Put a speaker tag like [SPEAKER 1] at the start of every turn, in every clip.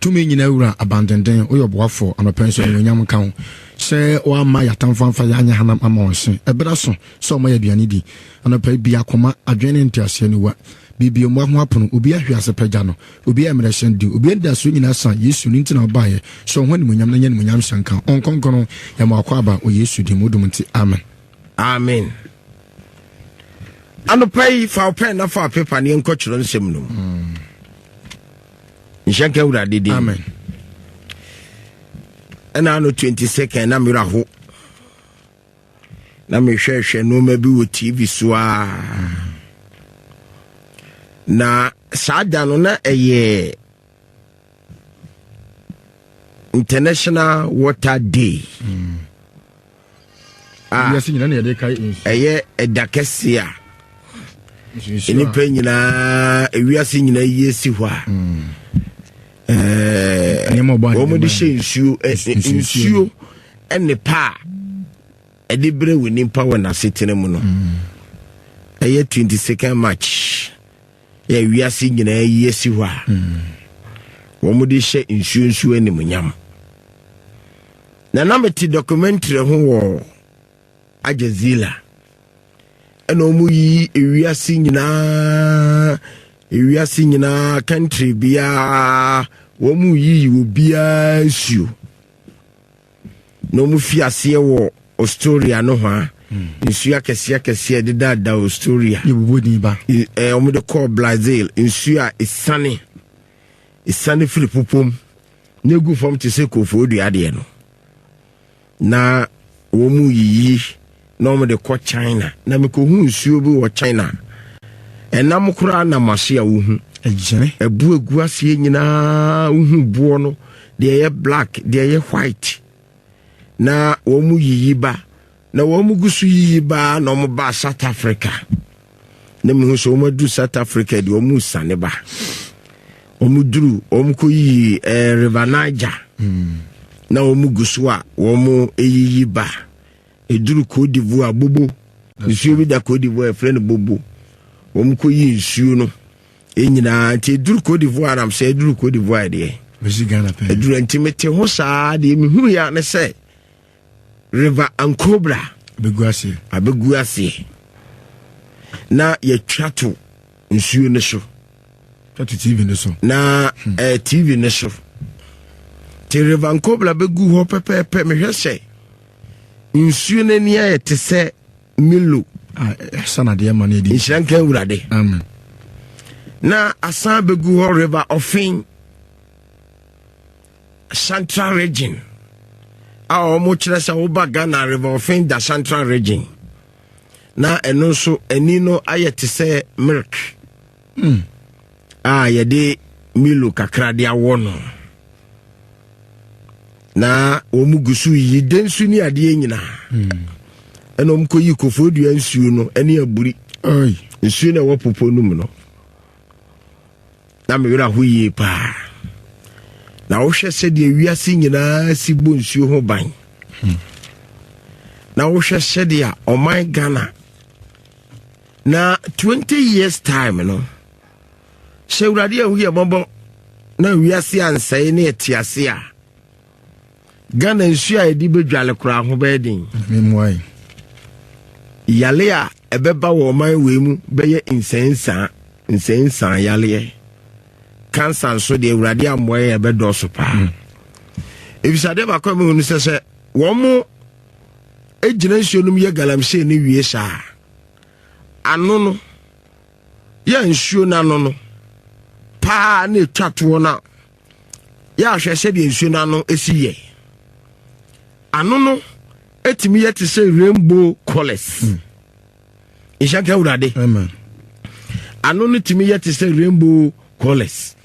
[SPEAKER 1] tumi nyina wura abandenden oyoboafo anopenso nyam kan se o ama yatamfanfa yanya hanam amonse ebraso so mo yaduane di anopa bia koma adwene ntiase ni wa bibio mo ho apono obi ahwiase pagya no obi emrehyen di obi enda so nyina san Yesu ni ntina obaye so ho ni munyam na nya ni munyam shankan onkonkono ya mo akwa ba o Yesu di modum nti amen
[SPEAKER 2] amen anopai fa pen na fa paper ne enkochiro nsem no nshanka wura dede
[SPEAKER 1] amen
[SPEAKER 2] ana no 22nd na mira ho na me hwehwe no ma bi wo TV so na sada no na International Water Day
[SPEAKER 1] yes nyina na de kai
[SPEAKER 2] edakasia eni pe nyina ewiase nyina yesi hɔ omo de hye nsuo ene pa ede bre we nimpa wɔ na setene mu no 22nd March ya wiase nyina yesi hɔ omo de hye nsuo ene munyam na nameti documentary ho wɔ Ajazila eno mu yi ewiase nyina country bia wo mu yi obia nsuo no mu fiase wo Australia no ha nsuo akese de da Australia
[SPEAKER 1] yebodi ba
[SPEAKER 2] omu de call Brazil nsuo a isane firi popom negu fom te se kofo odua de no na wo mu yi no mo de ko China na me ko hu nsuo bi wo China enam kura na masia wo hu
[SPEAKER 1] ejene
[SPEAKER 2] ebu egu ase nyina wo hu buo no de black de white na wo mu yiyi ba na wo mu gusu yiyi ba na mo ba South Africa na me hu so mo du South Africa de wo mu sane ba wo mu duru wo mu ko yi River Niger na wo mu gusu a wo mu eyiyi ba eduru Côte d'Ivoire bobo nsuo bi da Côte d'Ivoire friend bobo omko yi nsuo no enyina ti eduru Côte d'Ivoire am se eduru Côte d'Ivoire de
[SPEAKER 1] Ghana pe
[SPEAKER 2] eduru antimete ho saa de mihu ya ne se River Ankobra abeguase na ye twato nsuo ne so
[SPEAKER 1] twato TV ne so
[SPEAKER 2] na TV ne so ti River Ankobra begu ho pepepe mehwe se nsuo ne nia yete se Milo
[SPEAKER 1] sana de ma ne di
[SPEAKER 2] nshanka wurade
[SPEAKER 1] amen
[SPEAKER 2] na asan begu ho River Ofin Central Region omo kire se wo ba Ghana River Ofin da Central Region na eno so ani no ayete se milk yede Milo kakra de awo no na omugusu yi densu ni ade nyina eno mko yi kofodua nsuo no ene aburi nsuo na wopopo num no na me wira ho yi pa na wo hwɛ sɛ de wiase nyina si bo nsuo ho ban na wo hwɛ sɛ de oman Ghana na 20 years time no sɛ urade ahu ye bobo na wiase ansɛe ne etiase a Ghana nsuo a edi bedwale kura ho ba din
[SPEAKER 1] memwai
[SPEAKER 2] yale a ebeba wo man we mu beye insensa yale cancer so de urade amoye ebedo so pa ebisade ba kwa mu se wo mu ejina nsuo num ye galamse ne wie sha ano no ya nsuo na no no pa na etwato na ya hwese de nsuo na no esiye ano no etimi yete se rainbow colors ishanka urade
[SPEAKER 1] amen
[SPEAKER 2] ano no timi yete se rainbow colors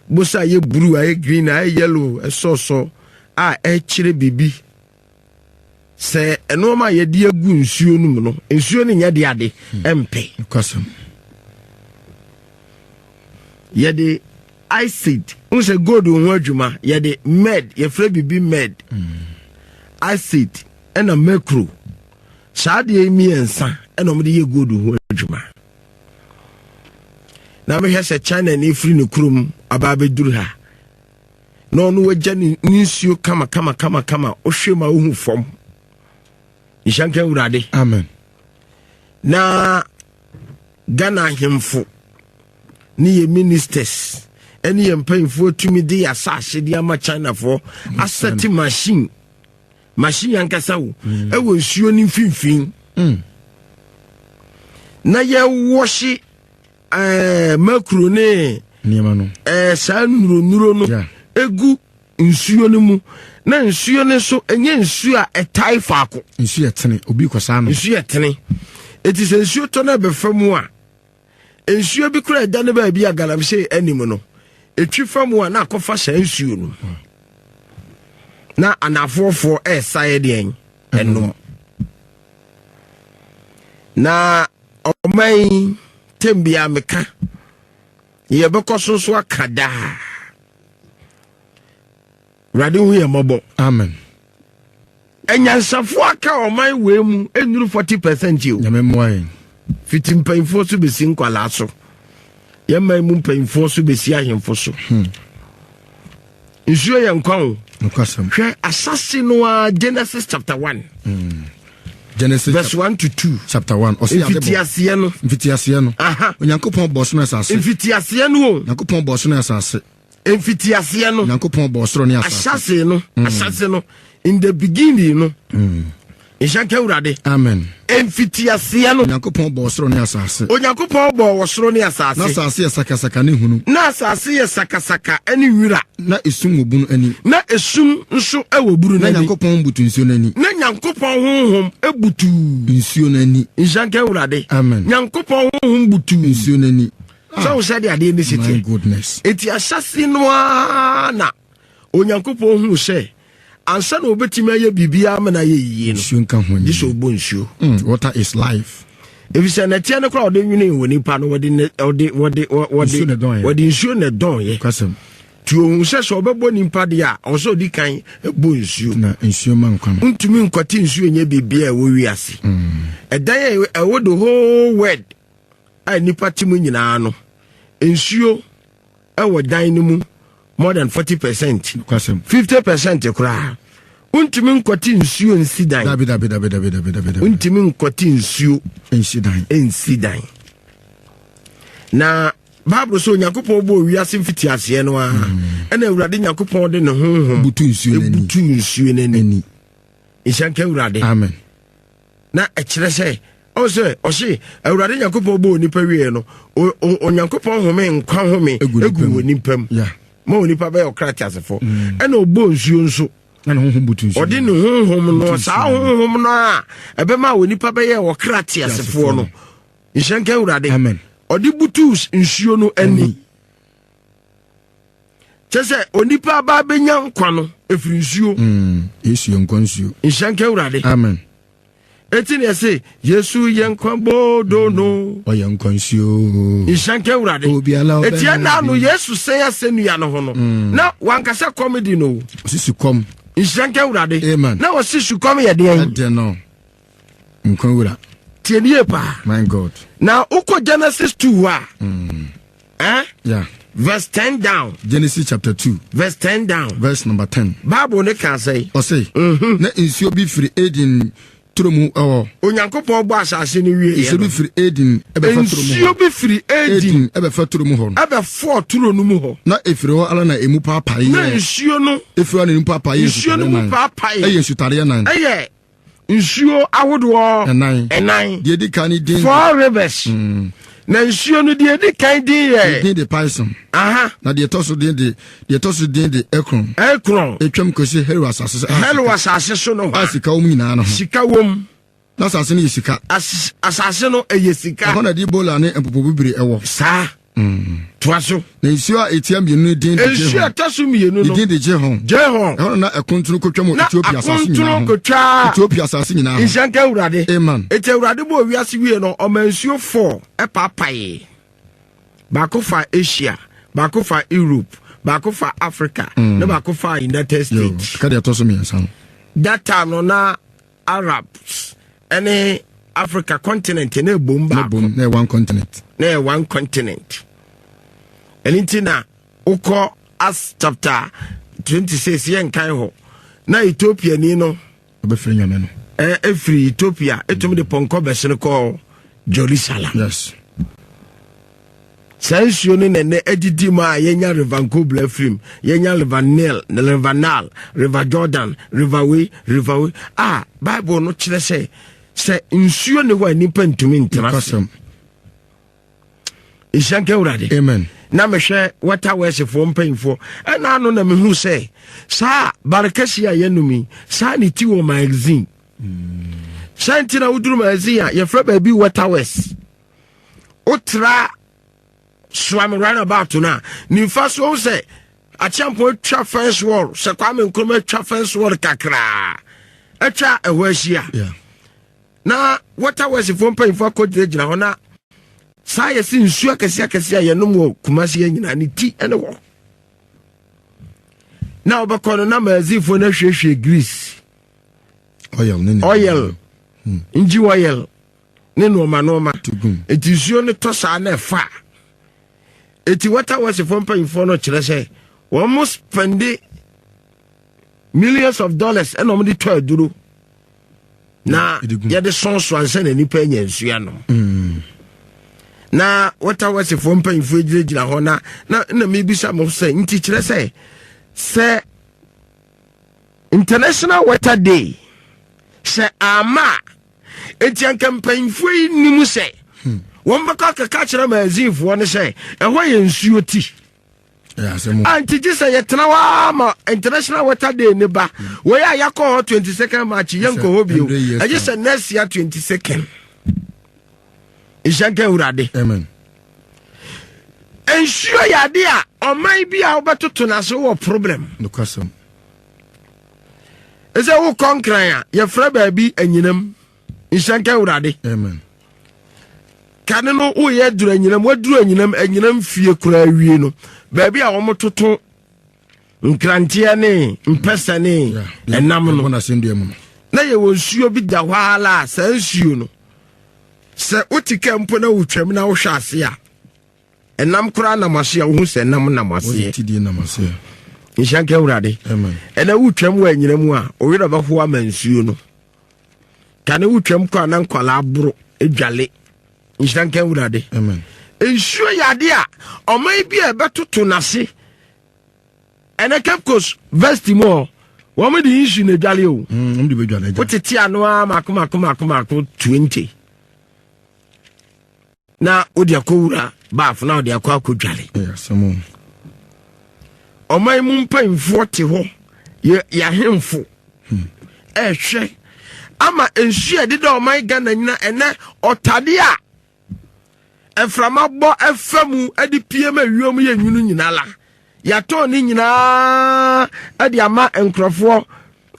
[SPEAKER 2] bosa ye blue ay green ay yellow so e kire bibi se eno ma ye de agu nsuo no no nsuo ne nya de ade empe
[SPEAKER 1] kwasam
[SPEAKER 2] ye de acid unse gold ho adwuma ye de med ye fra bibi med acid ena macro saade emiensa ena mo de ye gold ho adwuma na me hwese China ni free no krum aba beduru ha no wagya ni nsuo kama ohwe ma ohu fam ishanka urade
[SPEAKER 1] amen
[SPEAKER 2] na Ghana hemfo ni ye ministers eni ye mpanyfo tumi de asase de ama China for asset machine yankasa wo ewo nsuo ni mfimfin na ye woshi makro ne
[SPEAKER 1] niema no
[SPEAKER 2] sa nuro no egu nsuo no mu na nsuo ne so enye nsuo a etai faako
[SPEAKER 1] nsuo etene obi kwasa no
[SPEAKER 2] nsuo etene eti se nsuo to na be famu a nsuo bi kura da ne ba bi agalamhye anim no etwi famu a na akofa sha nsuo no na anafofo esaye de enum na omai tembia meka ye bekoso so akada radi hu ye mobo
[SPEAKER 1] amen
[SPEAKER 2] enyansafo aka omai we mu enuru 40% yo
[SPEAKER 1] nyame moye
[SPEAKER 2] fitim painfo so besi nkwala so ye mai mu painfo so besi ahemfo so nsuo ye nkwan
[SPEAKER 1] nkwasam
[SPEAKER 2] hwe asase no a Genesis chapter 1
[SPEAKER 1] Genesis
[SPEAKER 2] verse 1 to 2
[SPEAKER 1] chapter 1 mfitiase no onyankopon boso no asase
[SPEAKER 2] mfitiase no
[SPEAKER 1] onyankopon boso no asase
[SPEAKER 2] mfitiase no
[SPEAKER 1] onyankopon boso no asase
[SPEAKER 2] asase no in the beginning no Ishanka urade
[SPEAKER 1] amen
[SPEAKER 2] mfitiase no
[SPEAKER 1] onyankopon boso no asase
[SPEAKER 2] onyankopon bo wosoro no asase
[SPEAKER 1] na asase ye sakasaka ne hunu
[SPEAKER 2] na asase ye sakasaka ani wira
[SPEAKER 1] na esum obunu ani
[SPEAKER 2] na esum nso ewoburu
[SPEAKER 1] na nyankopon butu nsuo nani
[SPEAKER 2] na nyankopon honhom ebutu
[SPEAKER 1] nsuo nani
[SPEAKER 2] Ishanka urade
[SPEAKER 1] amen
[SPEAKER 2] nyankopon honhom butu
[SPEAKER 1] nsuo nani
[SPEAKER 2] so we said ade ni siti
[SPEAKER 1] my goodness
[SPEAKER 2] eti asase no na onyankopon hu se ansa na obetima ye bibia amana ye yiye no
[SPEAKER 1] nsuo nka ho ni
[SPEAKER 2] so obo nsuo
[SPEAKER 1] water is life
[SPEAKER 2] if say na tie ne kra ode nwene woni pa no wode nsuo na don ye
[SPEAKER 1] kwasem
[SPEAKER 2] ti ohun se so obebo nimpa de a oso di kan ebo nsuo
[SPEAKER 1] na nsuo man kwa no
[SPEAKER 2] ntumi nkwati nsuo nye bibia e wo wiase edan e wo the whole world ai nipa timu nyina no nsuo e wo dan ni mu more than 40%
[SPEAKER 1] kwasem
[SPEAKER 2] 50% kura untimi nkwati nsuo nsidan
[SPEAKER 1] dabi
[SPEAKER 2] untimi nkwati nsuo nsidan na Bible so Yakupon bo wiase mfitiase no a ena Awurade Yakupon de ne honhom
[SPEAKER 1] butu nsuo nani
[SPEAKER 2] Ishanka Awurade
[SPEAKER 1] amen
[SPEAKER 2] na ekire se o se Awurade Yakupon bo nipa wie no Yakupon home nkwa home egu woni pam ma onipa ba okratiasefo ena obo nsuo nso
[SPEAKER 1] na ne honhom butu nsuo
[SPEAKER 2] odi ne honhom no sa honhom no a ebe ma onipa ba ye okratiasefo no Ishanka Awurade
[SPEAKER 1] amen
[SPEAKER 2] odi butu nsuo no ani chese onipa ba benya nkwa no efiri nsuo
[SPEAKER 1] yesu nkwa nsuo
[SPEAKER 2] Ishanka Awurade
[SPEAKER 1] amen
[SPEAKER 2] eti ne se Yesu yenkwa bodo no
[SPEAKER 1] oyenkwa nsuo
[SPEAKER 2] Ishanka Awurade eti na no Yesu say asenu ya no ho no na wankasa comedy no
[SPEAKER 1] sisi kom
[SPEAKER 2] Ishanka Awurade
[SPEAKER 1] amen
[SPEAKER 2] na wosisi kom ye de
[SPEAKER 1] no nkwa wura
[SPEAKER 2] tienie pa
[SPEAKER 1] my god
[SPEAKER 2] na uko Genesis 2 wa
[SPEAKER 1] yeah
[SPEAKER 2] verse 10 down
[SPEAKER 1] Genesis chapter 2
[SPEAKER 2] verse 10 down
[SPEAKER 1] verse number 10
[SPEAKER 2] Bible ne kan say
[SPEAKER 1] o say na nsuo bi firi Eden turumu
[SPEAKER 2] Onyankopon bo asase ni wie
[SPEAKER 1] nsuo bi firi Eden ebe fa turumu
[SPEAKER 2] nsuo bi firi Eden
[SPEAKER 1] ebe fa turumu ho
[SPEAKER 2] ebe fo turo no mu ho
[SPEAKER 1] na efiri ho ala na emu papa ye
[SPEAKER 2] na nsuo no
[SPEAKER 1] efiri na emu papa ye
[SPEAKER 2] nsuo no mu papa ye
[SPEAKER 1] eye sutare nan
[SPEAKER 2] eye nsuo ahodo enan
[SPEAKER 1] de di kan din
[SPEAKER 2] 4 rivers na nsuo no de di kan din ye
[SPEAKER 1] din de Python na de toso din de Ekron etwam kosi Helu asase so no asika wo nyina no
[SPEAKER 2] sika wom
[SPEAKER 1] na asase no yesika
[SPEAKER 2] asase no eyesika
[SPEAKER 1] ho na di bola ne empopo bibiri ewo
[SPEAKER 2] sa Twaso
[SPEAKER 1] na nsuo a etiam bienu din de
[SPEAKER 2] nsuo ataso mienu no
[SPEAKER 1] din de Jehon
[SPEAKER 2] ho
[SPEAKER 1] na ekontunu kotwam Ethiopia asase nyina Ethiopia asase nyina
[SPEAKER 2] Ishanka Awurade
[SPEAKER 1] amen
[SPEAKER 2] eti Awurade bo wiase wie no o mansuo 4 epapaye baako fa Asia baako fa Europe baako fa Africa na baako fa United States
[SPEAKER 1] ka de toso miensa
[SPEAKER 2] that time no na Arabs any Africa continent na bomba
[SPEAKER 1] na one continent
[SPEAKER 2] Elintina Uko as chapter 26 yen kan ho na Ethiopia ni no
[SPEAKER 1] obefiri nyame no
[SPEAKER 2] every Ethiopia etum de ponko besene ko Jerusalem.
[SPEAKER 1] Yes.
[SPEAKER 2] Sensuo ni nene edidi ma yenya River Nkobla film, yenya River Nile, River Nile, River Jordan, River Way. Bible no kire say nsuo ne wa nipa ntumi ntena. Ishanke urade.
[SPEAKER 1] Amen.
[SPEAKER 2] Na mehwe water worship for mpanyfo na no na mehu say sa barakasi ya yenumi sa ni ti wo magazine. Shantina uduru magazine ya fra ba bi water west. Otra swam run about na ni fa so say a champion twa fence wall se Kwame Nkrumah twa fence wall kakra atwa ehwahia.
[SPEAKER 1] Yeah.
[SPEAKER 2] Na water west for mpanyfo akodi gina ho na sa yesi nsu akasi ya yenom wo Kumasi nyina ni ti ene wo na obakono na mazifo na hwehwe grease oil inji oil ne no ma eti nsuo ne to sa na fa eti water was from paying no kire say we must spend millions of dollars and omdi to aduro na ya de sonso anse na nipa nya nsuo no na water was from paying for gina ho na me bisa mo say nti kire say International Water Day say ama etian campaign for ni mu say won baka ka kire mazif won say ehwo ye nsuo ti anti ji say yetena wa ma International Water Day ne ba we ya yakọ 22nd March yanko hobio aje say next year 22nd Ishanke urade.
[SPEAKER 1] Amen.
[SPEAKER 2] Ensure ya dia o man bia obetoto na so wo problem.
[SPEAKER 1] No question.
[SPEAKER 2] Ese wo konkran ya ye fra ba bi anyinam. Ishanke urade.
[SPEAKER 1] Amen.
[SPEAKER 2] Kane no wo ye duru anyinam, waduru anyinam fie kura wie no. Ba bi a wo mototo nkrantia ne mpesa ne enam no
[SPEAKER 1] na sendu mu.
[SPEAKER 2] Na ye wo nsuo bi da hwala sa nsuo no. Se utika mpo na utwam na wo hwase a enam kura na mase a wo hu se enam na mase
[SPEAKER 1] tidi na mase
[SPEAKER 2] Ishanke urade.
[SPEAKER 1] Amen.
[SPEAKER 2] Ena utwam wa nyinamu a o wira ba ho amansuo no kane utwam kwa na nkwala aburo edwale Ishanke urade.
[SPEAKER 1] Amen.
[SPEAKER 2] Ensuo yade a omai bi e betoto nase ena Capcos Vestimo wo me di issue na dwale o
[SPEAKER 1] mdi be dwale ja
[SPEAKER 2] wotete ano a makoma 20 na odi akowura baaf na odi akwadwale
[SPEAKER 1] samo
[SPEAKER 2] omai mu mpanfo te ho ya hemfo ehwe ama ensu ade da omai Ghana nyina ene otade a eframa bo efamu ade piem awiom ye nwunu nyina la ya to ni nyina ade ama enkrofo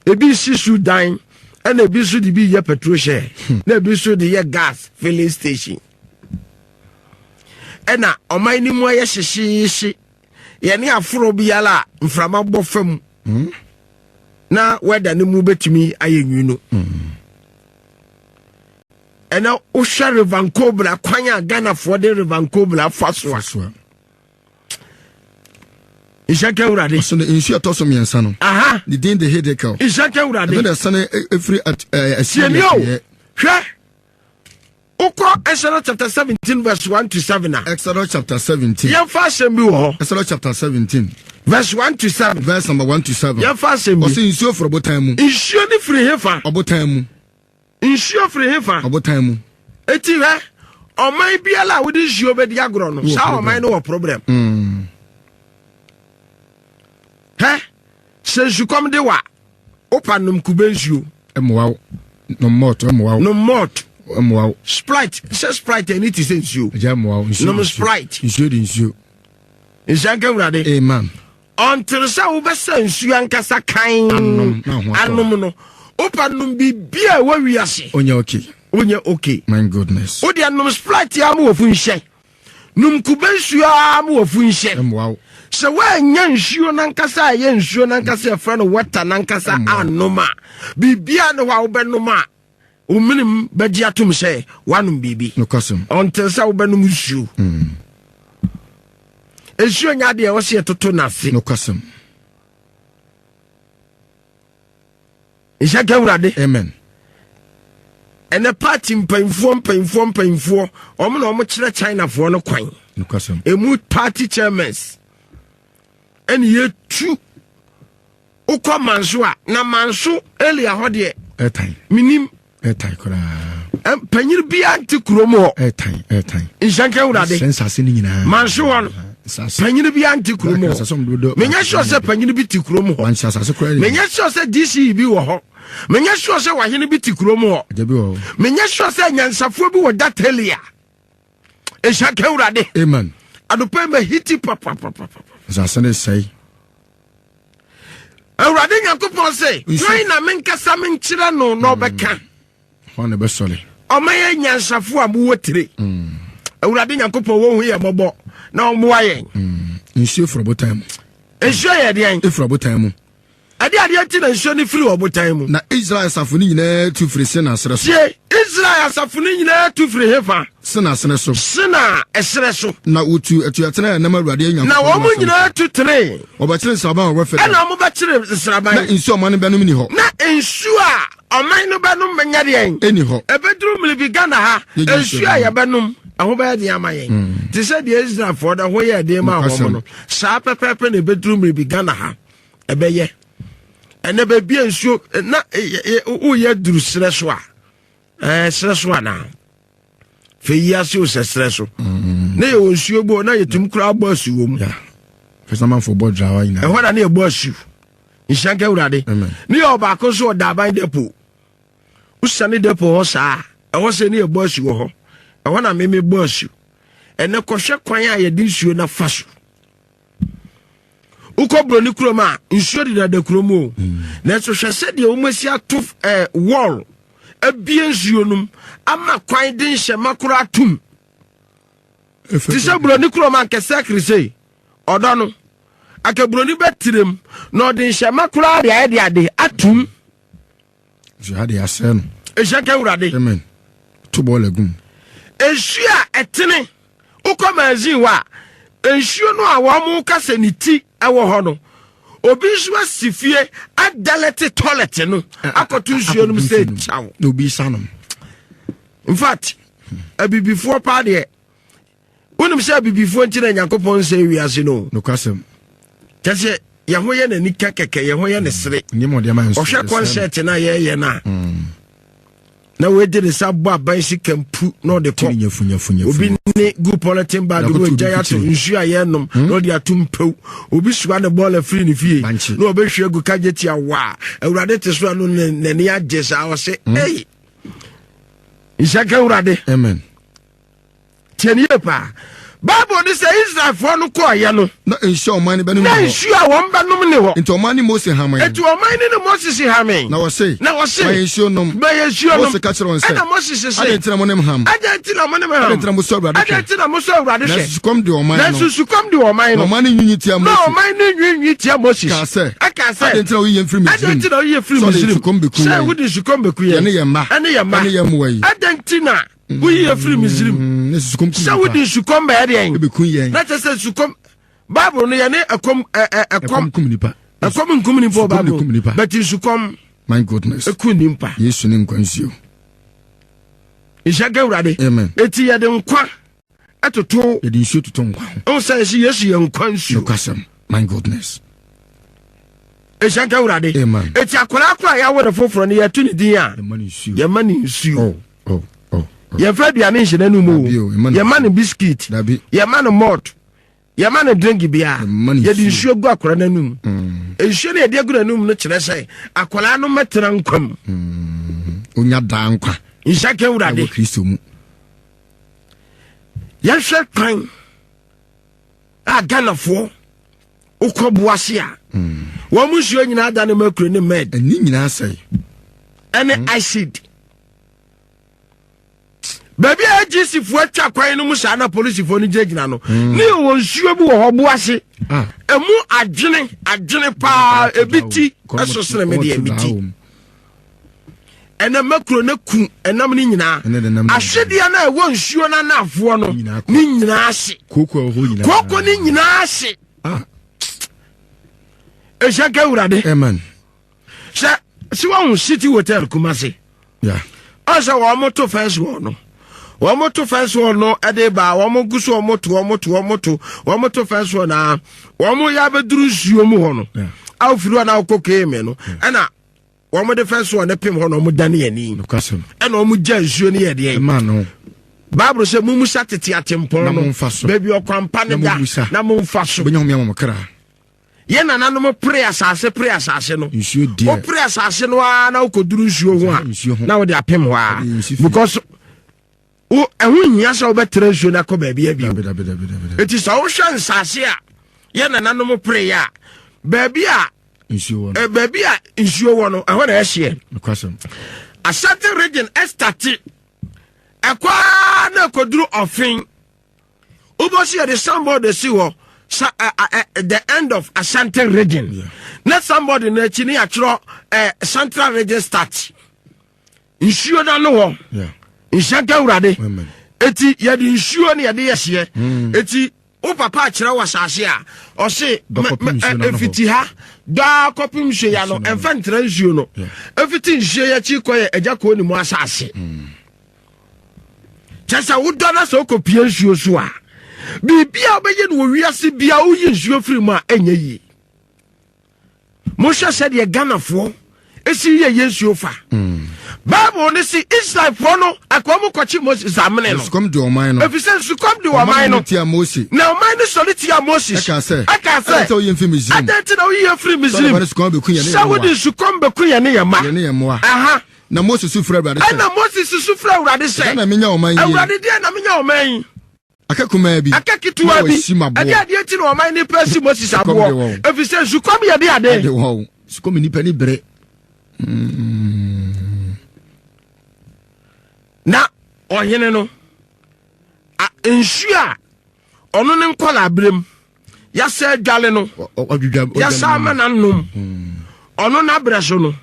[SPEAKER 2] ebi sisu dan ena ebi su di bi ye petrol share na ebi su di ye gas filling station ena omai ni mu aye hyehyehye ye ne aforo biala mframa bo fam na weda ne mu betumi aye nwunu ena o hware River Nkobla kwanya Ghana for the River Nkobla faso Ishanke urade
[SPEAKER 1] so the insu atoso miensa no
[SPEAKER 2] aha
[SPEAKER 1] the din the headache
[SPEAKER 2] Ishanke urade
[SPEAKER 1] the sane every at
[SPEAKER 2] hwe Oko Exodus chapter 17 verse 1 to 7
[SPEAKER 1] Exodus chapter 17
[SPEAKER 2] Yan fa asem bi wo
[SPEAKER 1] Exodus chapter 17
[SPEAKER 2] verse 1 to 7
[SPEAKER 1] verse number 1 to 7
[SPEAKER 2] Yan fa asem bi
[SPEAKER 1] o se insu for botan mu
[SPEAKER 2] insu ni free hefa
[SPEAKER 1] obotan mu
[SPEAKER 2] insu free hefa
[SPEAKER 1] obotan mu
[SPEAKER 2] eti he oman biala wo di nsu obedi agro no sa oman no problem he se nsu kom de wa opanum kubensu
[SPEAKER 1] emwa no mot emwa
[SPEAKER 2] Sprite any to say nsu
[SPEAKER 1] jamwa
[SPEAKER 2] no Sprite
[SPEAKER 1] nsu di nsu
[SPEAKER 2] Ishanke urade
[SPEAKER 1] amen
[SPEAKER 2] until sa wo besa nsu ankasa kan anum no opanum bibia wa wiase onye okay
[SPEAKER 1] my goodness
[SPEAKER 2] odi anum Sprite ya mo ofu nhye num kubensu ya mo ofu nhye
[SPEAKER 1] emwa
[SPEAKER 2] se wa nya nsuo nankasa ye nsuo nankasa fra no water nankasa anoma bibia no wa wo benoma uminim beji atum se wanum bibi
[SPEAKER 1] no custom
[SPEAKER 2] until sa wo benum nsuo nsuo nya de wo se toto nase
[SPEAKER 1] no custom
[SPEAKER 2] Ishaka urade.
[SPEAKER 1] Amen.
[SPEAKER 2] And the party painful. Omo no chira China for no kwan.
[SPEAKER 1] Nukasem.
[SPEAKER 2] A mood party chairmen. And ye two. Ukwa mansua na manso elia hode
[SPEAKER 1] Airtime.
[SPEAKER 2] Minim.
[SPEAKER 1] Airtime kora.
[SPEAKER 2] Panyir bia nti kuromo.
[SPEAKER 1] Airtime.
[SPEAKER 2] Ishaka urade.
[SPEAKER 1] Sense asini nyina.
[SPEAKER 2] Manso won. Panyir bia nti kuromo. Menya sure say panyir bi ti kuromo ho.
[SPEAKER 1] Mansa asase kora.
[SPEAKER 2] Menya sure say DC bi wo ho. Menya sure say wahene bi ti kuromo ho.
[SPEAKER 1] Debi wo.
[SPEAKER 2] Menya sure say nyansafo bi wo datelia. Ishaka urade.
[SPEAKER 1] Amen.
[SPEAKER 2] Adopa me hiti papa.
[SPEAKER 1] Asase say.
[SPEAKER 2] Awurade Nyankopɔn sɛ twan na menkasa menkyerɛ no na ɔbɛka
[SPEAKER 1] hɔn be sɔle
[SPEAKER 2] ɔmayɛ nyansafo a muwɔ tire Awurade Nyankopɔn wɔ hu yɛ mɔbɔ na ɔmoa yɛn
[SPEAKER 1] nsuo foro botan mu
[SPEAKER 2] nsuo yɛ deɛn
[SPEAKER 1] eforo botan mu
[SPEAKER 2] ade nti na nsuo ne firi wɔ botan mu
[SPEAKER 1] na Israel asafo ni nyinaa tu firi se na asere so
[SPEAKER 2] Israel asafo ni nyinaa tu firi hefa
[SPEAKER 1] se na asere so
[SPEAKER 2] sena ɛsere so
[SPEAKER 1] na wotu atuatena na Awurade Nyankopɔn
[SPEAKER 2] na wɔn mu nyinaa tu tire
[SPEAKER 1] ɔbɛkyerɛ nsaban wɔ fɛ
[SPEAKER 2] ɛna ɔmo bɛkyerɛ nsraban
[SPEAKER 1] na nsuo ɔman no bɛnom ni hɔ
[SPEAKER 2] na nsuo a ɔman no bɛnom bɛnya deɛn
[SPEAKER 1] ɛni hɔ
[SPEAKER 2] ɛbɛduru mmiribi Ghana ha nsuo a yɛbɛnom ɛho bɛyɛ deɛ ama yɛn te sɛ deɛ Israelfoɔ da ho yɛ deɛ ma wɔn no saa pɛpɛɛpɛ na ɛbɛduru mmiribi Ghana ha ɛbɛyɛ ɛnɛ baabi nsuo na woyɛ duru serɛ so a serɛ so a na fɛ yi ase wo sɛ serɛ so na yɛwɔ nsuo bo na yɛtum kora abɔ asu wɔ mu
[SPEAKER 1] fɛsamanfo bɔ drawa nyinaa
[SPEAKER 2] ɛhɔ na ne yɛbɔ asu nhyɛnka Awurade ne yɛ ɔbaako so ɔda aban depo wosane depo hɔ saa ɛhɔ sɛ ne yɛbɔ asu wɔ hɔ ɛhɔ na meme bɔ asu ɛnɛ kɔhwɛ kwan a yɛde nsuo na fa so ukɔ broni kurom a nsuo de dada kurom o na so hwɛ sɛ deɛ wɔmasi ato wall abie nsuo nom ama kwan de nhyɛma koro atum ti sɛ broni kurom ankɛsɛ kirisei ɔdɔ no aka broni bɛtirem na ɔde nhyɛma koro ade atum
[SPEAKER 1] jihad ya sɛ no
[SPEAKER 2] ɛhyɛka Awurade
[SPEAKER 1] amen to bɔ lagum
[SPEAKER 2] nsuo a ɛtene ukɔ mazin wa nsuo no a wɔn ka sɛ ne ti ɛwɔ hɔ no obi nso asi fie adalete toilet no akɔto nsuo no sɛ kyaw
[SPEAKER 1] na obi sanom
[SPEAKER 2] in fact abibifoɔ pa deɛ wonim sɛ abibifoɔ nti na Nyankopɔn sɛ wiase no
[SPEAKER 1] nokasɛm
[SPEAKER 2] kyɛ sɛ yɛho yɛ n'ani kɛkɛ yɛho yɛ ne sere ɔhwɛ concert na yɛyɛ no na wede ne sa bɔ aban sika mpu na ɔde kɔ obi ne gu politin bag no gya ato nsuo a yɛnom na ɔde ato mpew obi soa ne bɔɔla firi ne fie na ɔbɛhwie gu kagye tia wa Awurade te so ano n'ani agye saa ɔse ei nhyɛka Awurade
[SPEAKER 1] amen
[SPEAKER 2] tiɛnie paa Bible ni sɛ Israelfoɔ no kɔɔyɛ no
[SPEAKER 1] na nsuo ɔman ne bɛnom
[SPEAKER 2] na nsuo a wɔn bɛnom ne hɔ
[SPEAKER 1] nti ɔman ne Mose hama
[SPEAKER 2] eti ɔman ne Moses hama
[SPEAKER 1] na wɔse
[SPEAKER 2] bɛyɛ
[SPEAKER 1] nsuo nom Mose ka kyerɛ wɔn sɛ
[SPEAKER 2] ɛna Moses sɛ
[SPEAKER 1] ade ntina mo nem ham
[SPEAKER 2] ade ntina mo nem ham
[SPEAKER 1] ade ntina mo sɔ Awurade
[SPEAKER 2] ade ntina mo sɔ Awurade hwɛ
[SPEAKER 1] na sukom de ɔman no
[SPEAKER 2] na sukom de ɔman no
[SPEAKER 1] ɔman ne nyinyi tia Mose
[SPEAKER 2] na ɔman ne nyinyi tia Moses
[SPEAKER 1] ka sɛ
[SPEAKER 2] ade
[SPEAKER 1] ntina oyi yɛn firi
[SPEAKER 2] ade ntina oyi yɛn firi
[SPEAKER 1] Misrim
[SPEAKER 2] sɛ wodi sukom beku yɛ
[SPEAKER 1] ne yɛ mma
[SPEAKER 2] ɛne yɛ mmoa yi ade ntina woyi yɛ firi Misrim sɛ wodi sukom bɛyɛ deɛ na kyɛ sɛ sukom Bible no yɛne ɛkɔm
[SPEAKER 1] kum nipa
[SPEAKER 2] ɛkɔm nkum nipa Bible but sukom
[SPEAKER 1] my goodness
[SPEAKER 2] ɛku nipa
[SPEAKER 1] Yesu ne nkwa nsuo
[SPEAKER 2] nhyɛka Awurade
[SPEAKER 1] amen
[SPEAKER 2] eti yɛde nkwa ɛtoto
[SPEAKER 1] yɛde nsuo toto nkwa
[SPEAKER 2] ho sɛ Yesu yɛ nkwa nsuo
[SPEAKER 1] nokasɛm my goodness
[SPEAKER 2] nhyɛka Awurade
[SPEAKER 1] amen
[SPEAKER 2] eti akwaraa kora yɛawo foforɔ no yɛto ne din a yɛma ne nsuo yɛmfa aduane nhyɛ n'anum o yɛma ne biscuit yɛma ne malt yɛma ne drink bia yɛde nsuo gu akwaraa n'anum nsuo no yɛde agu n'anum no kyerɛ sɛ akwaraa no mɛtena nkwam
[SPEAKER 1] onya daa nkwa
[SPEAKER 2] nhyɛka Awurade
[SPEAKER 1] Kristo mu
[SPEAKER 2] yɛhwɛ kwan a Ghanafoɔ wokɔ boase a wɔn mu nsuo nyinaa da ne makuro ne med
[SPEAKER 1] ani nyinaa sɛe
[SPEAKER 2] ɛne acid baby agisi fo atwa kwan no mu saa na police fo no gyina no ne won nsuo bi wo ho bo ase emu adwene pa ebiti eso sene me de ebiti ena makro na ku enam ni nyina ahwede na ewo nsuo na nafo no ni nyina ase koko ni nyina ase ejaka urade
[SPEAKER 1] amen
[SPEAKER 2] sɛ si wa city hotel Kumasi
[SPEAKER 1] yeah
[SPEAKER 2] asa wa moto first one no wa moto first one no ade ba wa mo guso wa moto first one na wa mo ya beduru nsuo mu ho no aw firu na akoke me no ana wa mo de first one na pem ho no mo dane ani
[SPEAKER 1] no kwasem
[SPEAKER 2] ana o mo gya nsuo ne ye de
[SPEAKER 1] man no
[SPEAKER 2] Bible say mumu satete atempon no baby okwampa ne da na mo mfa so
[SPEAKER 1] benya ho me amokra
[SPEAKER 2] ye na nanom prayer asase no
[SPEAKER 1] nsuo dia
[SPEAKER 2] o prayer asase no na ukoduru nsuo ho a na wo de apem ho a because o ehun hia so betre nsuo na ko ba bia bia eti so wo hwe nsase a ye na nanom prayer ba bia
[SPEAKER 1] nsuo
[SPEAKER 2] ba bia nsuo wo no ehun na ehye
[SPEAKER 1] kwasem
[SPEAKER 2] a certain region estati ekwa na koduru ofin ubosi ya de somebody si wo the end of Ashanti region. Yeah. Not somebody in the Chini Central region start. Insure na no. Yeah. In Shanka urade. Eti yadi insure ni yadi yesiye. Eti o papa chira wasase a. O se efiti ha da kopim hwe ya no emfa ntra nsuo no. Efiti nhwe ya chi koye eja ko ni mu asase. Chasa udona so kopie nsuo so a. Bibia obeye no wiase bia uyi nsuo firi mu a enye yi mo hwe se de Ganafo esi ye nsuo fa Bible ne si Israel fo no akomo kochi Moses amene no
[SPEAKER 1] sukom de oman no
[SPEAKER 2] efise sukom de oman no
[SPEAKER 1] tia Moses
[SPEAKER 2] na oman ne solitia Moses
[SPEAKER 1] aka se ata uyi mfi Misrim
[SPEAKER 2] ata na uyi firi Misrim sawudi sukom be kunya ne yema aha
[SPEAKER 1] na Moses su fura Awurade se
[SPEAKER 2] na Moses su fura Awurade se
[SPEAKER 1] na menya oman yi
[SPEAKER 2] Awurade de na menya oman yi
[SPEAKER 1] akakuma bi
[SPEAKER 2] akakituwa bi ade ati no oman ni presi Moses abo efise sukom ye de ade
[SPEAKER 1] sukom ni pani bre
[SPEAKER 2] na ohene no ensua ono ne nkola abrem ya se dwale no ya sa amana nnum ono na breso no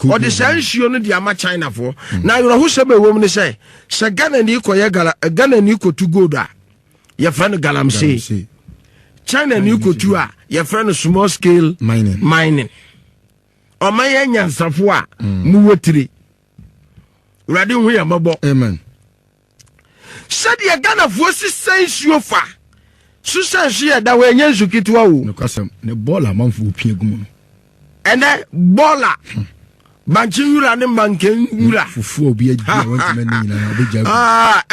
[SPEAKER 2] o de sa nsuo no de ama China fo na yoro ho se be wom ne se Ghana ni koye Ghana ni kotu gold a ye friend galamsey China ni kotu a ye friend small scale mining o ma ye nyansafo a mu wotire urade hu ya mabo
[SPEAKER 1] amen
[SPEAKER 2] said ye Ganafo si sensuo fa su sensu ye da we nyansu kitwa o
[SPEAKER 1] no kwasem ne bola manfo opie gumu
[SPEAKER 2] ene bola banchi yura ne manken yura
[SPEAKER 1] fufu obi adi want me nyina obeja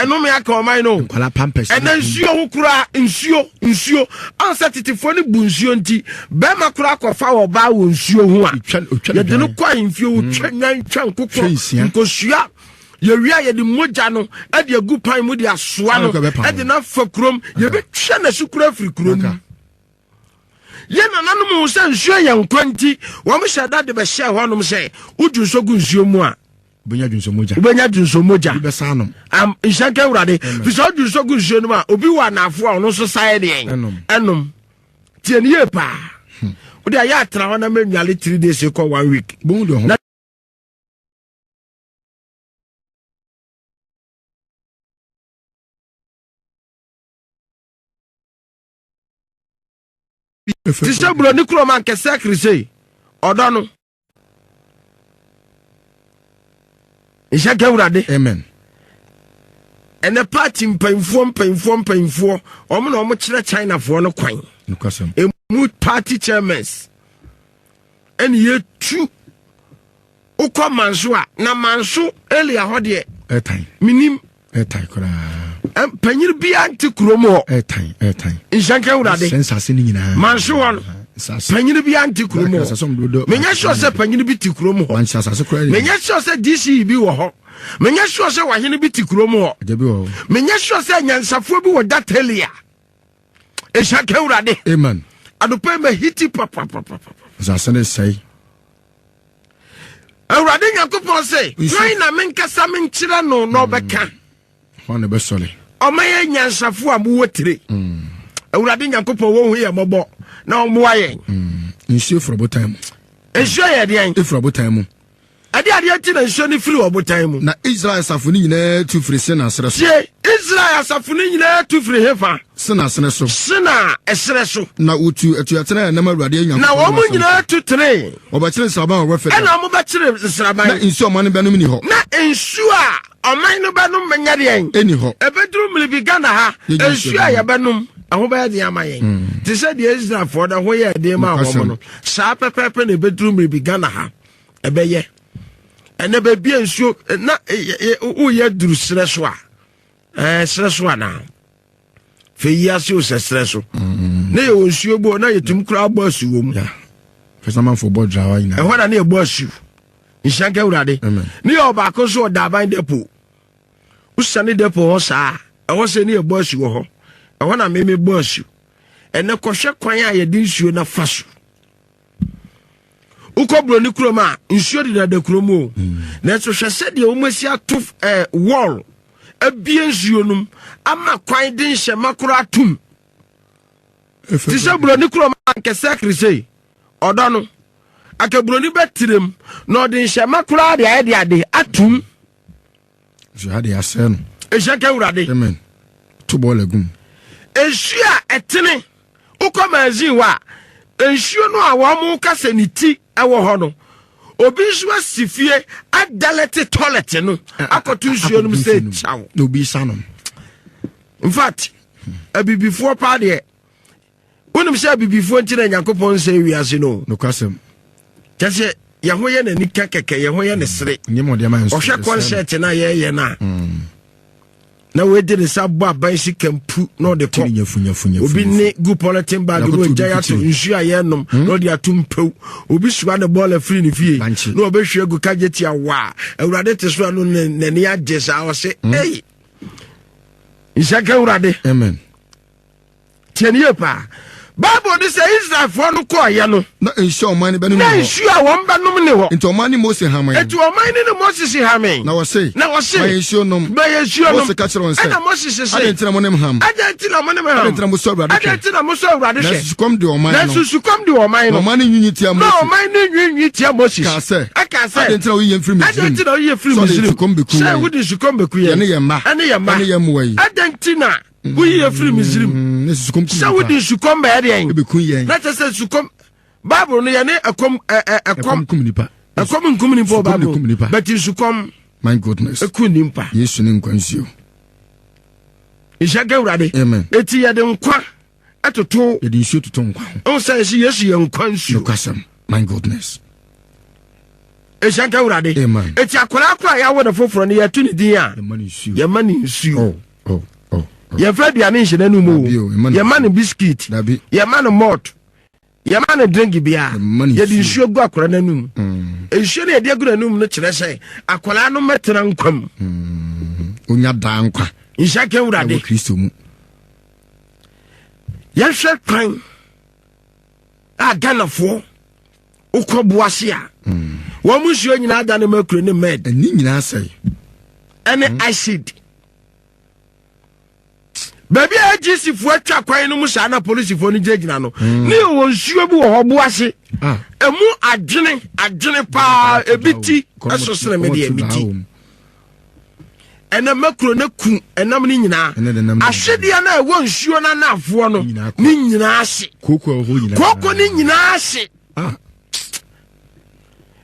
[SPEAKER 2] eno me aka o mai no
[SPEAKER 1] kwala pampers
[SPEAKER 2] ene nsuo ho kura nsuo ansatifo ne bu nsuo nti be makura kofa wo ba wo nsuo ho a ye de no kwa mfio wo twanyan nkokko nkosua ye wia ye de moja no e de agu pan mu de asoa no e de na fa krom ye be twa na sukura firi krom ye na nanom se nsuo ye nkwanti wo mo hada de be hye ho nom se uju so gu nsuo mu a
[SPEAKER 1] ubenya dwunso moja be sanom
[SPEAKER 2] Ishanka Awurade fi so uju so gu nsuo no a obi wa na afo a ono so sae de enom tie ne ye pa wo de ya atra ho na menwale 3 days ko 1 week
[SPEAKER 1] bon do ho
[SPEAKER 2] Tisha bro ni kuro man kese krise odo no Ishanka Awurade
[SPEAKER 1] amen
[SPEAKER 2] ene party mpanyfo omo na omo kire China fo no kwan
[SPEAKER 1] nkwasem
[SPEAKER 2] emu party chairmen ene ye tu ukwa manso a na manso elia hode
[SPEAKER 1] etan
[SPEAKER 2] minim
[SPEAKER 1] etan kora
[SPEAKER 2] panyir bia nti kurom ho
[SPEAKER 1] etan
[SPEAKER 2] Ishanka Awurade
[SPEAKER 1] sensase ni nyina
[SPEAKER 2] manso won panyir bia nti kurom ho menya sure se panyir bi ti kurom ho
[SPEAKER 1] mansasase kora
[SPEAKER 2] menya sure se DC bi wo ho menya sure se wahene bi ti kurom ho
[SPEAKER 1] ajabi wo
[SPEAKER 2] menya sure se nyansafo bi wo datelia Ishanka Awurade
[SPEAKER 1] amen
[SPEAKER 2] adopa me hiti papa
[SPEAKER 1] zasane sai
[SPEAKER 2] Awurade Nyankopon se try na menkasa menkyira no no beka
[SPEAKER 1] hone be sole
[SPEAKER 2] omaye nyansafo a mu wotire Awurade Nyankopon wo hu ye mobo na omo aye
[SPEAKER 1] nsuo frobotan mu
[SPEAKER 2] nsuo ye de an
[SPEAKER 1] frobotan mu
[SPEAKER 2] ade ti na nsuo ni firi obotan mu
[SPEAKER 1] na Israel safo ni nyina tu firi se na sere so
[SPEAKER 2] sie Israel asafo no nyinaa tu firi hefa
[SPEAKER 1] sena so
[SPEAKER 2] sena esere so
[SPEAKER 1] na utu atena na mawurade anya
[SPEAKER 2] na wo mu nyinaa tu tre
[SPEAKER 1] obakire nsaban wo fete
[SPEAKER 2] na mo bakire nsaban
[SPEAKER 1] na nsu omane benom ni ho
[SPEAKER 2] na nsu a oman no benom menyade en
[SPEAKER 1] eni ho
[SPEAKER 2] ebeduru milibi Ghana ha nsu a ye benom aho ba de amayen ti se de Israel for da ho ye de ma ho no sa pepepe na ebeduru milibi Ghana ha ebeye ene be bia nsu na o ye duru sere so a sere so ana fe yasi o sere so na ye nsu bo na yetum kura agba asu wo mu
[SPEAKER 1] first man for board draw ina
[SPEAKER 2] e hona na ye bo asu nsanka urade ni oba ko so da ban depo usane depo ho sa e ho se ni ye bo asu wo ho e hona me bo asu ene ko hwe kwan a ye di nsuo na faso ukobro ni kroma nsuo di da kromo na so hwe se de o masi atof wall abie nsuo num ama kwan di nhye makoro atum ti se bro ni kroma nkese krise odo no akabro ni betirem na odi nhye makoro ade atum
[SPEAKER 1] jihad asen
[SPEAKER 2] ejaka urade
[SPEAKER 1] amen to bolagum
[SPEAKER 2] ensua etene ukomazin wa nsuo no a wo mu kasa ni ti ewo ho no obi nso asifie adalete toilet no akoto nsuo no se chawo
[SPEAKER 1] no bi sanom
[SPEAKER 2] in fact abibifo pa de wonim se abibifo ntira Yakobon se wiase no
[SPEAKER 1] kwasem
[SPEAKER 2] tese ye ho ye na nika keke ye ho ye ne sere
[SPEAKER 1] nyemo de man
[SPEAKER 2] o hwe concert na ye na na we did sabba aban kampu no de ko obi ne gu politin bag no jaya to nsu ayenom no de atumpew obi suwa ne ball free ne fie no obi hwe gu kageti awa awurade te so no ne ne agesa o se hey isaka awurade
[SPEAKER 1] amen
[SPEAKER 2] tienie pa Bible ni say Israel for no ko aye no
[SPEAKER 1] na nsu omane benom
[SPEAKER 2] na nsu a won benom ne ho
[SPEAKER 1] enti omane Moses haman
[SPEAKER 2] enti omane ne Moses haman
[SPEAKER 1] na wo say
[SPEAKER 2] ba nsu nom
[SPEAKER 1] Moses ka kire won say
[SPEAKER 2] na Moses say
[SPEAKER 1] adentina monem ham
[SPEAKER 2] adentina mo so awurade
[SPEAKER 1] adentina
[SPEAKER 2] mo so awurade
[SPEAKER 1] na sukom de omane
[SPEAKER 2] no na sukom de omane no
[SPEAKER 1] omane nyinyi tia Moses
[SPEAKER 2] na omane nyinyi tia Moses
[SPEAKER 1] ka say
[SPEAKER 2] adentina
[SPEAKER 1] wo yem free Misrim
[SPEAKER 2] adentina wo yem free Misrim
[SPEAKER 1] sukom beku
[SPEAKER 2] say wo de sukom beku ye
[SPEAKER 1] ne yemma
[SPEAKER 2] ane yemma
[SPEAKER 1] ane yemwa
[SPEAKER 2] adentina wo yem free Misrim say wo de sukom be ade en
[SPEAKER 1] beku ye
[SPEAKER 2] na say sukom Bible no ye ne akom
[SPEAKER 1] kumnipa
[SPEAKER 2] akom kumnipa Bible but sukom
[SPEAKER 1] my goodness
[SPEAKER 2] ekunimpa
[SPEAKER 1] Yesu ne nkwansio
[SPEAKER 2] Ishaga urade
[SPEAKER 1] amen
[SPEAKER 2] eti ye de nkwa atoto
[SPEAKER 1] ye de nsuo toto nkwa
[SPEAKER 2] on say Yesu ye nkwansio
[SPEAKER 1] kwasem my goodness
[SPEAKER 2] Ishaga urade
[SPEAKER 1] amen
[SPEAKER 2] eti akora ya wo de foforo ne ye tu ne din a ye mani nsuo ye fa duane nhye nanu mu ye mani biscuit ye mani malt ye mani drink bia ye de nsuo gu akora nanu nsuo ne ye de gu nanu no kire say akora no metena nkwam
[SPEAKER 1] onya da nkwa
[SPEAKER 2] Ishaga urade
[SPEAKER 1] Kristo mu
[SPEAKER 2] ye hwe kwan a ganafo ukobuase a wo mu nsuo nyina da ne makuro ne med
[SPEAKER 1] ani nyina asai
[SPEAKER 2] ene acid baby agisi fu atwa kwan no mu sha na police fo no gina no ni wo nsuo bi wo hobuase emu adwene pa ebiti eso sene me de ebiti ene makuro ne ku enam ni nyina ahwede na wo nsuo na nafo no ni nyina ase koko ni nyina ase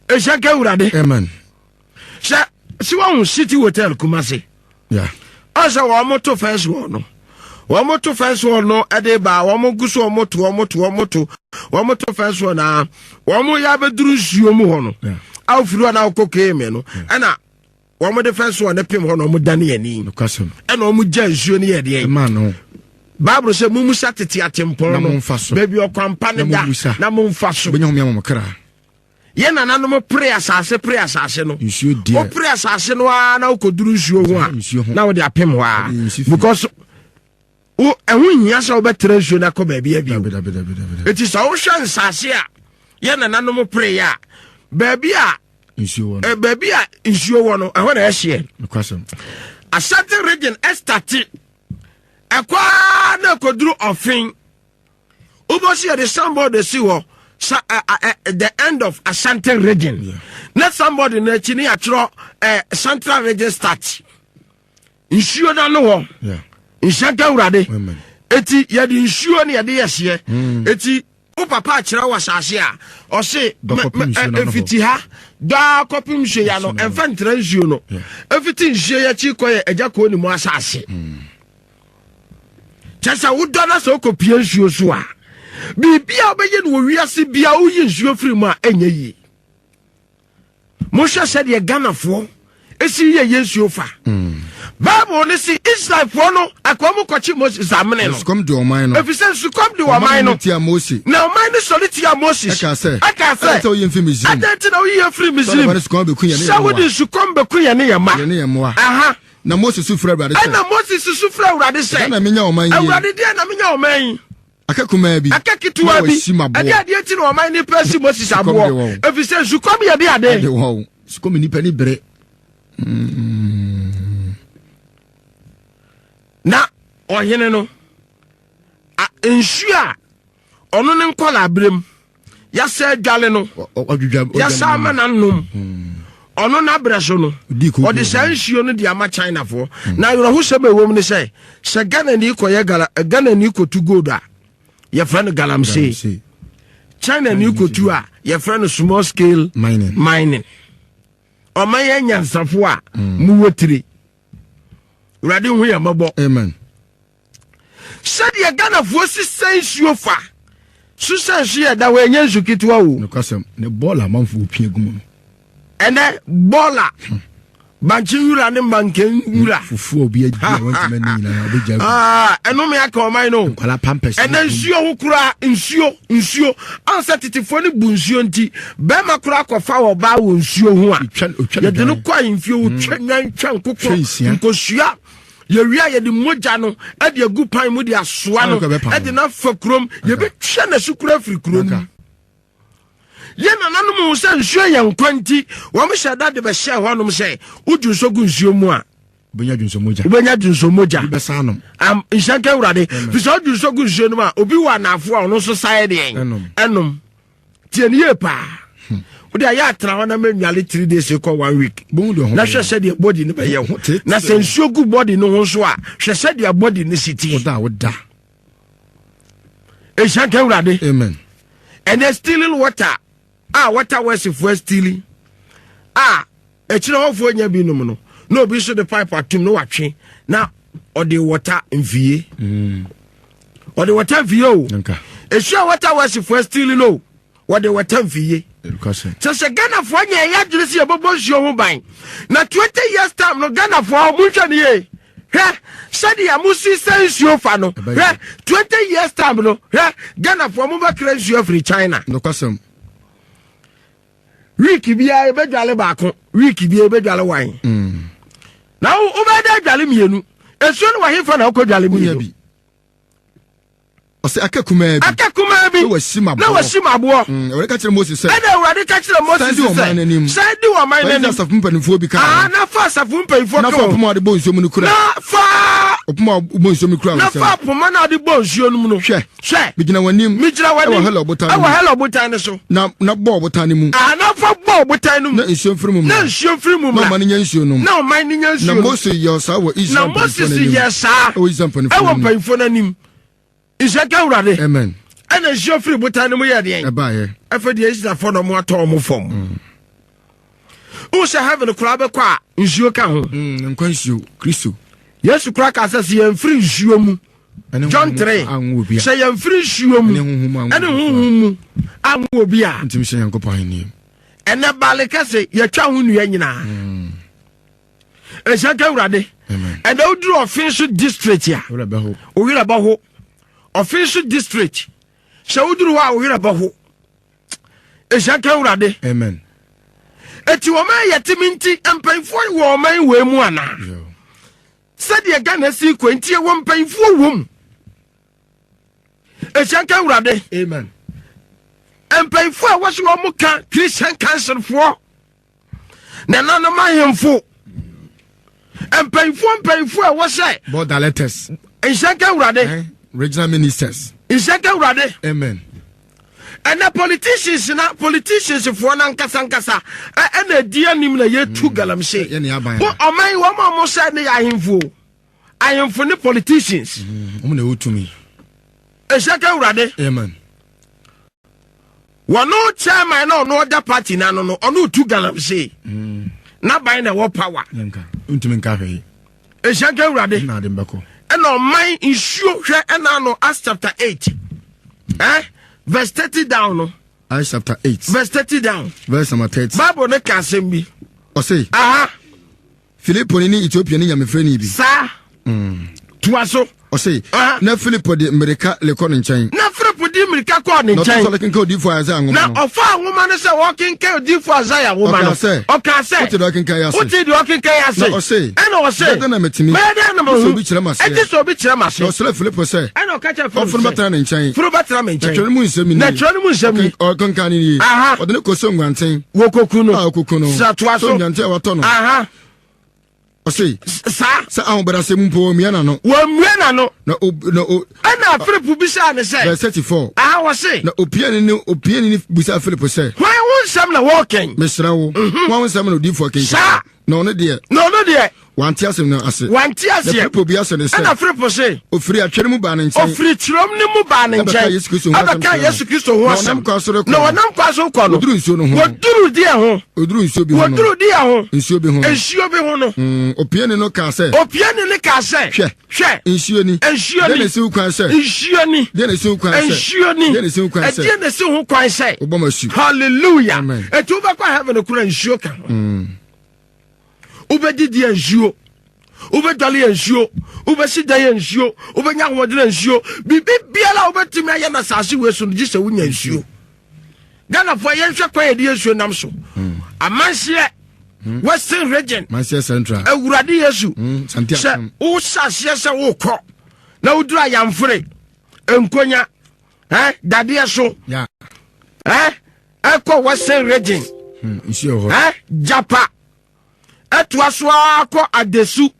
[SPEAKER 2] Ejaka urade
[SPEAKER 1] amen
[SPEAKER 2] si won city hotel Kumasi asa wo moto first one no wo moto first one no ade ba wo mo guso wo moto first one na wo mo ya beduru nsuo mu ho no awfuru na okoke me no ana wo mo de first one pem ho no mo dane ani ana wo mo gya nsuo ne ye de
[SPEAKER 1] man
[SPEAKER 2] Bible say mu musa tete atempon no baby okwampa ne da na mo mfa so
[SPEAKER 1] benya ho me amokra
[SPEAKER 2] ye na nanom prayer asase no o prayer asase no na ukoduru nsuo ho a na wo de apem ho a because o ehun hia so betre nsuo na ko ba bia bia eti so wo hwe nsase a ye na nanom prayer ba bia
[SPEAKER 1] nsuo
[SPEAKER 2] ba bia nsuo wo no ehun na ehye a certain region estati ekwa na koduru ofin ubosi de somebody si wo the end of Ashanti region. Let somebody in the Chini Central region start. nsuo na no ho nhyaka urade eti ye de nsuo ne ye de yehye eti o papa akira wa sase a o se efiti ha da kopim hwe ya no emfa ntra nsuo no efiti nsuo ya chi koye agya ko ni mu asase chasa wudo na so kopie nsuo so a bibia obeye no wiase bia wo yi nsuo firi mu a enye yi mo hwese de Ghanafo esi ye nsuo fa Bible ne si Israel for no akomu kwachi Moses amene no
[SPEAKER 1] sukom de oman no
[SPEAKER 2] efise sukom de oman no
[SPEAKER 1] tia Moses
[SPEAKER 2] na oman ne solitia Moses
[SPEAKER 1] aka se
[SPEAKER 2] ata
[SPEAKER 1] oyin fi Misrim
[SPEAKER 2] ata na oyin fi Misrim
[SPEAKER 1] sukom be kunya ne
[SPEAKER 2] sawudi sukom be kunya ne yema aha
[SPEAKER 1] na Moses su fra Awurade se
[SPEAKER 2] na Moses su fra Awurade se
[SPEAKER 1] na menya oman yi
[SPEAKER 2] Awurade dia na menya oman
[SPEAKER 1] akakuma bi
[SPEAKER 2] akakitua bi ade ti na oman ni pesi Moses abo efise sukom ye de ade
[SPEAKER 1] sukom ni pani bere
[SPEAKER 2] na ohene no ensua ono ne nkola abrem ya sa adwale no ya sa amananum ono na breso no o de sa nsuo no de ama China fo na yoro ho sebe wom ne se Ghana ni koye Ghana ni kotu gold a ye friend galamsey China ni kotu a ye friend small scale mining o ma ye nyansafo a mu wotire Urade hu ya mabo
[SPEAKER 1] amen
[SPEAKER 2] said ye Ghanafo si sensuo fa su sensu ye da we nyansu kitwa o
[SPEAKER 1] no kasem ne bola manfo pie gumo
[SPEAKER 2] ene bola banchi yura ne manken yura
[SPEAKER 1] fufu obi adi want me ni na obeja
[SPEAKER 2] eno me aka o man no
[SPEAKER 1] kwala pampers
[SPEAKER 2] ene nsuo ho kura nsuo ansa titifo ne bu nsuo nti be ma kura kofa wo ba wo nsuo ho a ye de no kwa mfio wo twanwan nkoko nkosua ye wia ye de moja no e de agu pan mu de asoa no e de na fa krom ye be twa na sukura firi krom ye na nanom se nsuo ye nkwanti wo me hyada de be hye ho nom se uju so gu nsuo mu a
[SPEAKER 1] ubenya junso moja be sanom
[SPEAKER 2] nhyaka Awurade fi so uju so gu nsuo no a obi wa na afo a ono so sae de enom tie ne ye pa odi aya atra ho na menwale 3 days ko 1 week na hwese de body ne be ye ho na se nsuo gu body no ho so a hwese de body ne siti
[SPEAKER 1] oda
[SPEAKER 2] nhyaka Awurade
[SPEAKER 1] amen
[SPEAKER 2] and they stealing water water was for stealing echira hofo nya bi num no no bi so the pipe atum no watwe na or the water mfie or the water mfie o echira water was for stealing no or the water mfie so se Ghanafo nya ya dwere se bobo nsuo ho ban na 20 years time no Ghanafo mo hwa ne ye said ya musi sensuo fa no 20 years time no Ghanafo mo ba kra nsuo free China
[SPEAKER 1] no kwasem
[SPEAKER 2] week bia e bedwale baako week bia e bedwale wan na o be da dwale mienu esuo no wahefa na okodwale mienu
[SPEAKER 1] ose akakuma bi na
[SPEAKER 2] wasimabo
[SPEAKER 1] ore ka kire Moses say
[SPEAKER 2] e da Awurade ka kire Moses say di wo man nanim
[SPEAKER 1] safo mpanifo bi ka
[SPEAKER 2] na fa safo mpanifo
[SPEAKER 1] na fa pomo de bo nsuo mu no kura
[SPEAKER 2] na fa
[SPEAKER 1] opoma bo nsuo mu kura
[SPEAKER 2] na fa pomo na de bo nsuo no mu no hwe
[SPEAKER 1] bigina wanim wa hello botan
[SPEAKER 2] ne so
[SPEAKER 1] na bo botan mu
[SPEAKER 2] na fa bo botan mu
[SPEAKER 1] na nsuo firi mu na man nya nsuo no
[SPEAKER 2] na man nya nsuo
[SPEAKER 1] na Moses yo sa wo Israel
[SPEAKER 2] na Moses yesa
[SPEAKER 1] o Israel
[SPEAKER 2] panifo nanim Nhyaka Awurade
[SPEAKER 1] amen
[SPEAKER 2] ana nsuo firi botan mu ye de
[SPEAKER 1] eba ye
[SPEAKER 2] afedi Israel for no mo ato mo fom o se heaven kura be kwa nsuo ka ho
[SPEAKER 1] nkwa nsuo Kristo
[SPEAKER 2] Yesu kura ka se ye mfiri nsuo mu John 3 se ye mfiri nsuo mu ene huhumu anwo obi a
[SPEAKER 1] ntim se Yankopɔn ni
[SPEAKER 2] ene bale ka se ye twa ho nua nyina Nhyaka Awurade ene oduru official district ya o wira ba ho official district se oduru wa o wira ba ho Nhyaka Awurade
[SPEAKER 1] amen
[SPEAKER 2] eti wo man yetiminti empanfo wo man we mu ana said ye Ghana si kwanti wo mpanfo wom Nhyaka Awurade
[SPEAKER 1] amen
[SPEAKER 2] empanfo a wo so mo ka Christian Council for na nana mahemfo empanfo a wo say
[SPEAKER 1] board directors
[SPEAKER 2] Nhyaka Awurade
[SPEAKER 1] regional ministers
[SPEAKER 2] Nhyaka Awurade
[SPEAKER 1] amen
[SPEAKER 2] and the politicians for na nkasa and the dia nim na ye tu galamsey
[SPEAKER 1] ye ne aban
[SPEAKER 2] o man wo mo say ne ya hemfo ayemfo ne politicians
[SPEAKER 1] na wotumi
[SPEAKER 2] ehyaka urade
[SPEAKER 1] amen
[SPEAKER 2] wono chairman na ono other party na no ono tu galamse na ban na wo power
[SPEAKER 1] yanka ntumi nka hwe
[SPEAKER 2] ehyaka urade
[SPEAKER 1] na de mbako
[SPEAKER 2] eno man nsuo hwe ena no Acts chapter 8 verse 30 down no
[SPEAKER 1] Acts chapter 8
[SPEAKER 2] verse 30 down
[SPEAKER 1] verse number 30
[SPEAKER 2] Bible ne ka asem bi
[SPEAKER 1] o say
[SPEAKER 2] aha
[SPEAKER 1] Philippo ni Ethiopia ni nyamefre ni bi
[SPEAKER 2] sa tuaso
[SPEAKER 1] o say na Philippo de America le ko nchen
[SPEAKER 2] na Philippo de America ko ne nchen
[SPEAKER 1] no to kin ka odifo Isaiah ngoma
[SPEAKER 2] na ofa ngoma ne se walking ka odifo Isaiah ngoma no o ka se
[SPEAKER 1] what do kin ka ya say
[SPEAKER 2] what do kin ka ya say
[SPEAKER 1] o say
[SPEAKER 2] ena o say
[SPEAKER 1] na metimi
[SPEAKER 2] beda na mo
[SPEAKER 1] so bi kire mase
[SPEAKER 2] e so bi kire mase
[SPEAKER 1] no so Philippo say
[SPEAKER 2] ena o ka che
[SPEAKER 1] Philippo furu batara ne nchen
[SPEAKER 2] furu batara me nchen
[SPEAKER 1] na twere mu nsemi ni
[SPEAKER 2] na twere mu nsemi
[SPEAKER 1] o kan kan ni o de ne ko so ngwanten
[SPEAKER 2] wo koku no
[SPEAKER 1] koku no
[SPEAKER 2] sa toaso
[SPEAKER 1] so ngwanten wa to no o say sa ahun bada se mpo mi na no
[SPEAKER 2] wo miana no
[SPEAKER 1] na
[SPEAKER 2] ana Philippo bisa ne say
[SPEAKER 1] verse 34
[SPEAKER 2] wo say
[SPEAKER 1] na opiani ni bisa Philippo say
[SPEAKER 2] why won sam na walking
[SPEAKER 1] mesra wo won sam na odifo kin
[SPEAKER 2] sa
[SPEAKER 1] no no de wanti asem no ase
[SPEAKER 2] wanti ase
[SPEAKER 1] Philippo bi ase ne say
[SPEAKER 2] ana Philippo say
[SPEAKER 1] ofiri atwere mu ba ne nchen
[SPEAKER 2] ofiri tirom ne mu ba ne nchen abaka Yesu Kristo ho asem na wonam kwaso ko no
[SPEAKER 1] oduru nsuo no ho
[SPEAKER 2] oduru die ho
[SPEAKER 1] oduru nsuo bi ho
[SPEAKER 2] oduru die ho
[SPEAKER 1] nsuo bi ho
[SPEAKER 2] nsuo bi ho no
[SPEAKER 1] opiani no ka say
[SPEAKER 2] opiani ne ka say hwe
[SPEAKER 1] nsuo ni de na se ukwan say
[SPEAKER 2] nsuo ni
[SPEAKER 1] de na se ukwan say
[SPEAKER 2] nsuo ni
[SPEAKER 1] de na se ukwan say
[SPEAKER 2] de na se ho kwan say
[SPEAKER 1] obomasu
[SPEAKER 2] hallelujah etu ba kwa heaven kura nsuo ka ubedidi nsuo ubedali nsuo ubesida nsuo ubenya hodire nsuo bibiala ubetimi aye na sase weso no gise wunya nsuo Ghana for yenhwe kwa yedi nsuo nam so amanhye Western region
[SPEAKER 1] Manchester Central
[SPEAKER 2] awurade Yesu
[SPEAKER 1] Santiago
[SPEAKER 2] wo sase se wo kɔ na wudura yamfre enkonya dade so
[SPEAKER 1] ya
[SPEAKER 2] ekɔ Western region
[SPEAKER 1] nsuo ho
[SPEAKER 2] Japa etuaso akɔ adesu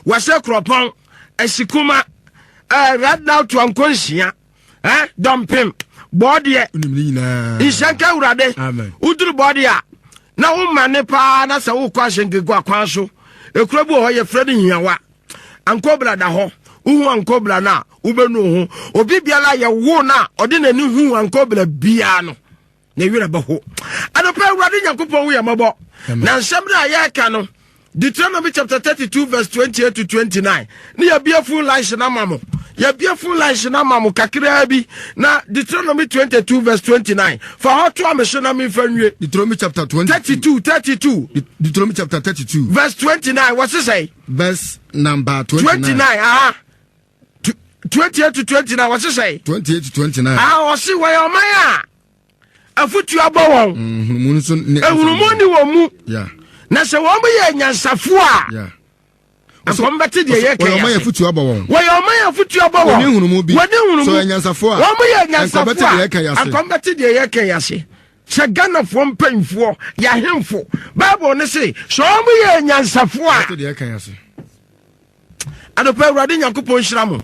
[SPEAKER 2] wase kropon esikuma right now to ankonhia dompem body ishanka urade uduru body a na wo mane pa na se wo kwa hyenke kwa kwan so ekurabu ho ye fredi hiawa ankobla da ho uhu ankobla na ubenu ho obi biala ye wo na ode nani hu ankobla bia no na wira ba ho anopa urade yakopon wo ye mabo na nsem na ya ka no Deuteronomy chapter 32 verse 28 to 29. Ni ya beautiful life na mamo. Ya beautiful life na mamo kakira bi na Deuteronomy 22 verse 29. For how to ameshona mi fanwe.
[SPEAKER 1] Deuteronomy chapter
[SPEAKER 2] 32.
[SPEAKER 1] Deuteronomy chapter 32
[SPEAKER 2] verse 29. What's it say?
[SPEAKER 1] Verse number 29.
[SPEAKER 2] 28 to 29. What's it say?
[SPEAKER 1] 28 to 29.
[SPEAKER 2] What's it why omaya? Afutu abawon. Ehurumoni wo mu.
[SPEAKER 1] Yeah.
[SPEAKER 2] Na se wo mo ye nyansafo a akombati de ye kan
[SPEAKER 1] wo mo ye futu abawon
[SPEAKER 2] wo yo mo ye futu abawon
[SPEAKER 1] woni hunu mu bi so nyansafo a
[SPEAKER 2] wo mo ye nyansafo
[SPEAKER 1] a
[SPEAKER 2] akombati de ye kan yase se Ghana fo mpanfo ya hemfo Bible ne se so mo ye nyansafo a
[SPEAKER 1] de ye kan yase
[SPEAKER 2] adopa urade Yakobon hira mo